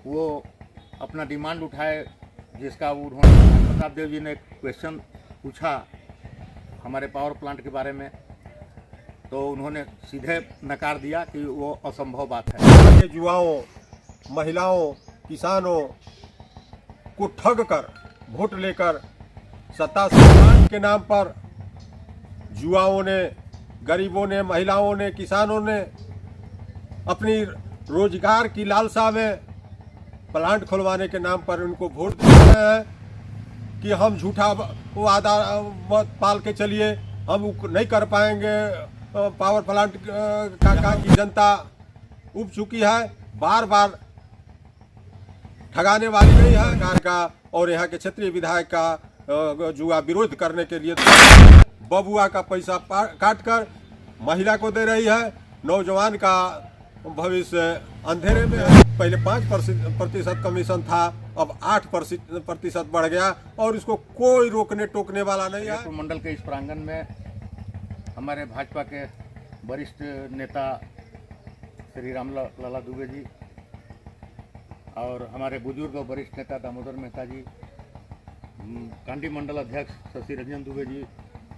वो अपना डिमांड उठाए, जिसका उन्होंने प्रताप देव जी ने क्वेश्चन पूछा हमारे पावर प्लांट के बारे में, तो उन्होंने सीधे नकार दिया कि वो असंभव बात है। यहाँ के युवाओं, महिलाओं, किसानों को ठग कर वोट लेकर सत्ता संभालने के नाम पर युवाओं ने, गरीबों ने, महिलाओं ने, किसानों ने अपनी रोजगार की लालसा में प्लांट खुलवाने के नाम पर उनको वोट दे रहे हैं कि हम झूठा वादा मत पाल के चलिए, हम नहीं कर पाएंगे। पावर प्लांट का की जनता उब चुकी है, बार बार ठगाने वाली नहीं है सरकार का और यहाँ के क्षेत्रीय विधायक का जुआ विरोध करने के लिए बबुआ का पैसा काट कर महिला को दे रही है। नौजवान का भविष्य अंधेरे में है। पहले 5% कमीशन था, अब 8% बढ़ गया और इसको कोई रोकने टोकने वाला नहीं है। मंडल के इस प्रांगण में हमारे भाजपा के वरिष्ठ नेता श्री रामलला दुबे जी और हमारे बुजुर्ग और वरिष्ठ नेता दामोदर मेहता जी, कांडी मंडल अध्यक्ष शशि रंजन दुबे जी,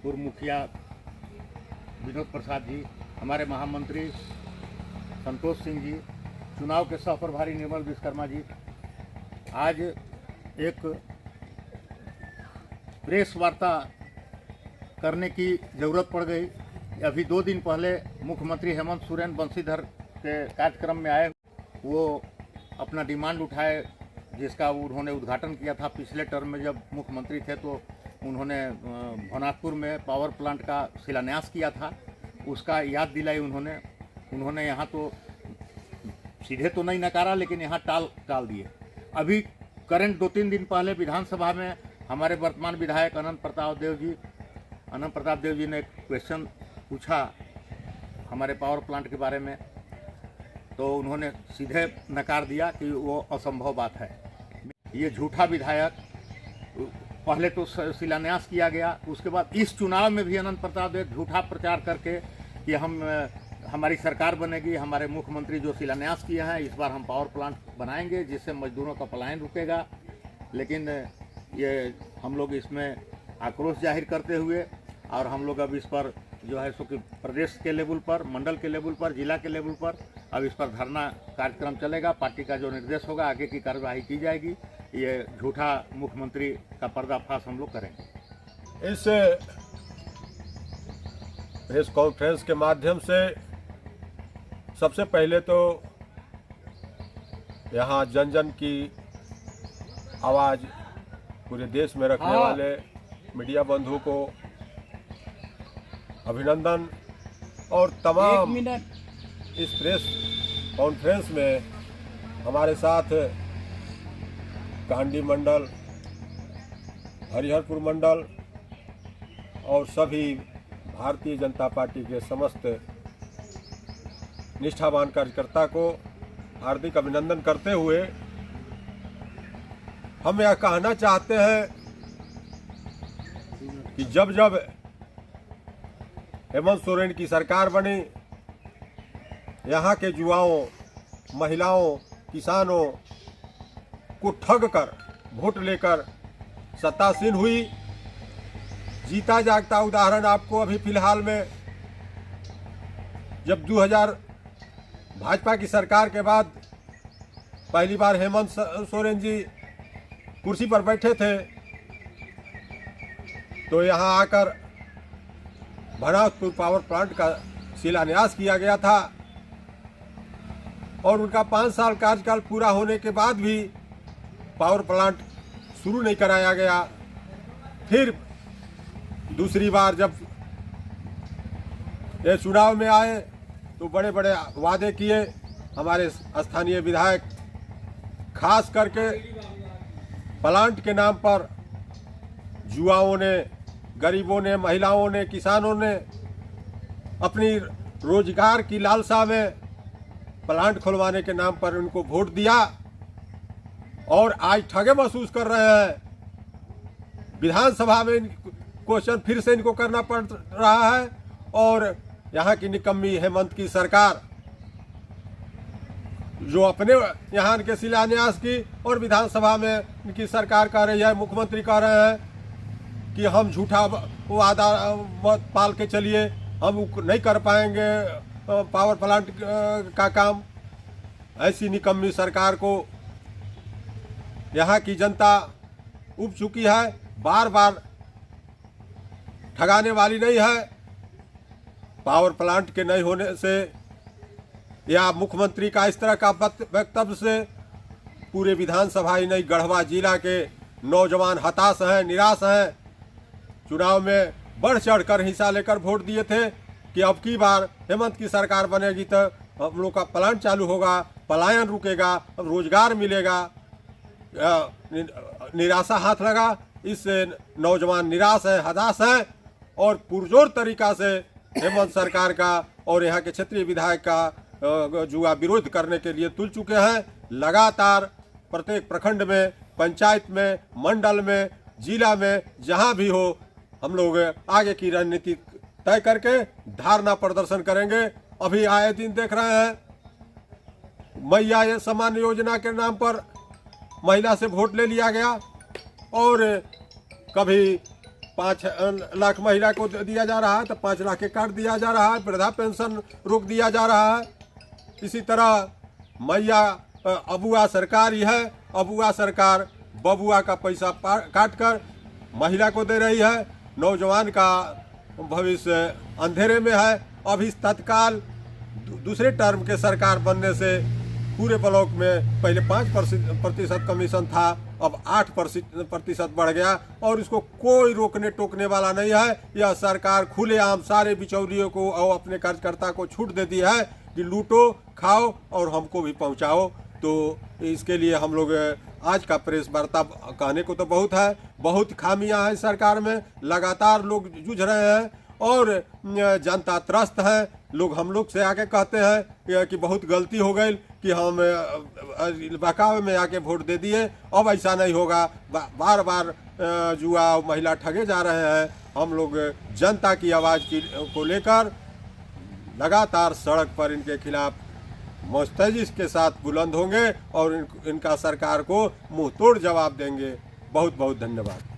पूर्व मुखिया विनोद प्रसाद जी, हमारे महामंत्री संतोष सिंह जी, चुनाव के सह प्रभारी निर्मल विश्वकर्मा जी, आज एक प्रेस वार्ता करने की ज़रूरत पड़ गई। अभी 2 दिन पहले मुख्यमंत्री हेमंत सोरेन बंशीधर के कार्यक्रम में आए, वो अपना डिमांड उठाए, जिसका उन्होंने उद्घाटन किया था पिछले टर्म में जब मुख्यमंत्री थे, तो उन्होंने भवनाथपुर में पावर प्लांट का शिलान्यास किया था, उसका याद दिलाई उन्होंने यहाँ तो सीधे तो नहीं नकारा, लेकिन यहाँ टाल दिए। अभी करंट 2-3 दिन पहले विधानसभा में हमारे वर्तमान विधायक अनंत प्रताप देव जी ने क्वेश्चन पूछा हमारे पावर प्लांट के बारे में, तो उन्होंने सीधे नकार दिया कि वो असंभव बात है। ये झूठा विधायक, पहले तो शिलान्यास किया गया, उसके बाद इस चुनाव में भी अनंत प्रताप देव झूठा प्रचार करके कि हमारी सरकार बनेगी, हमारे मुख्यमंत्री जो शिलान्यास किए हैं, इस बार हम पावर प्लांट बनाएंगे जिससे मजदूरों का पलायन रुकेगा। लेकिन ये हम लोग इसमें आक्रोश जाहिर करते हुए और हम लोग अब इस पर जो है सो कि प्रदेश के लेवल पर, मंडल के लेवल पर, जिला के लेवल पर अब इस पर धरना कार्यक्रम चलेगा। पार्टी का जो निर्देश होगा आगे की कार्यवाही की जाएगी। ये झूठा मुख्यमंत्री का पर्दाफाश हम लोग करेंगे। इस प्रेस कॉन्फ्रेंस के माध्यम से सबसे पहले तो यहाँ जन जन की आवाज़ पूरे देश में रखने वाले मीडिया बंधुओं को अभिनंदन, और तमाम इस प्रेस कॉन्फ्रेंस में हमारे साथ कांडी मंडल, हरिहरपुर मंडल और सभी भारतीय जनता पार्टी के समस्त निष्ठावान कार्यकर्ता को हार्दिक अभिनंदन करते हुए हम यह कहना चाहते हैं कि जब हेमंत सोरेन की सरकार बनी, यहाँ के युवाओं, महिलाओं, किसानों को ठग कर वोट लेकर सत्तासीन हुई। जीता जागता उदाहरण आपको अभी फिलहाल में, जब 2000 भाजपा की सरकार के बाद पहली बार हेमंत सोरेन जी कुर्सी पर बैठे थे, तो यहाँ आकर भवनाथपुर पावर प्लांट का शिलान्यास किया गया था और उनका 5 साल कार्यकाल पूरा होने के बाद भी पावर प्लांट शुरू नहीं कराया गया। फिर दूसरी बार जब ये चुनाव में आए तो बड़े बड़े वादे किए। हमारे स्थानीय विधायक खास करके प्लांट के नाम पर युवाओं ने, गरीबों ने, महिलाओं ने, किसानों ने अपनी रोजगार की लालसा में प्लांट खुलवाने के नाम पर उनको वोट दिया और आज ठगे महसूस कर रहे हैं। विधानसभा में क्वेश्चन फिर से इनको करना पड़ रहा है और यहाँ की निकम्मी हेमंत की सरकार जो अपने यहाँ के शिलान्यास की और विधानसभा में इनकी सरकार कह रही है, मुख्यमंत्री कह रहे हैं कि हम झूठा वादा मत पाल के चलिए, हम नहीं कर पाएंगे पावर प्लांट का काम। ऐसी निकम्मी सरकार को यहाँ की जनता उब चुकी है, बार बार ठगाने वाली नहीं है। पावर प्लांट के नहीं होने से या मुख्यमंत्री का इस तरह का वक्तव्य से पूरे विधानसभा ही नहीं, गढ़वा जिला के नौजवान हताश हैं, निराश हैं। चुनाव में बढ़ चढ़ कर हिस्सा लेकर वोट दिए थे कि अब की बार हेमंत की सरकार बनेगी तो हम लोग का प्लांट चालू होगा, पलायन रुकेगा, रोजगार मिलेगा। निराशा हाथ लगा, इससे नौजवान निराश है, हताश है और पुरजोर तरीका से हेमंत सरकार का और यहाँ के क्षेत्रीय विधायक का जुआ विरोध करने के लिए तुल चुके हैं। लगातार प्रत्येक प्रखंड में, पंचायत में, मंडल में, जिला में, जहाँ भी हो हम लोग आगे की रणनीति तय करके धारणा प्रदर्शन करेंगे। अभी आए दिन देख रहे हैं मैया सम्मान योजना के नाम पर महिला से वोट ले लिया गया और कभी 5 लाख महिला को दिया जा रहा है तो 5 लाख के कार्ड दिया जा रहा है, वृद्धा पेंशन रोक दिया जा रहा है। इसी तरह मैया अबुआ सरकार ही है, अबुआ सरकार बबुआ का पैसा काट कर महिला को दे रही है। नौजवान का भविष्य अंधेरे में है। अभी तत्काल दूसरे टर्म के सरकार बनने से पूरे ब्लॉक में पहले 5% कमीशन था, अब 8% बढ़ गया और इसको कोई रोकने टोकने वाला नहीं है। यह सरकार खुलेआम सारे बिचौलियों को और अपने कार्यकर्ता को छूट दे दी है कि लूटो, खाओ और हमको भी पहुंचाओ। तो इसके लिए हम लोग आज का प्रेस वार्ता कहने को तो बहुत है, बहुत खामियां हैं सरकार में, लगातार लोग जूझ रहे हैं और जनता त्रस्त है। लोग हम लोग से आके कहते हैं कि बहुत गलती हो गई कि हम बहकावे में आके वोट दे दिए, अब ऐसा नहीं होगा। बार बार जुआ महिला ठगे जा रहे हैं। हम लोग जनता की आवाज़ को लेकर लगातार सड़क पर इनके खिलाफ मुस्तैदी के साथ बुलंद होंगे और इनका सरकार को मुंह तोड़ जवाब देंगे। बहुत बहुत धन्यवाद।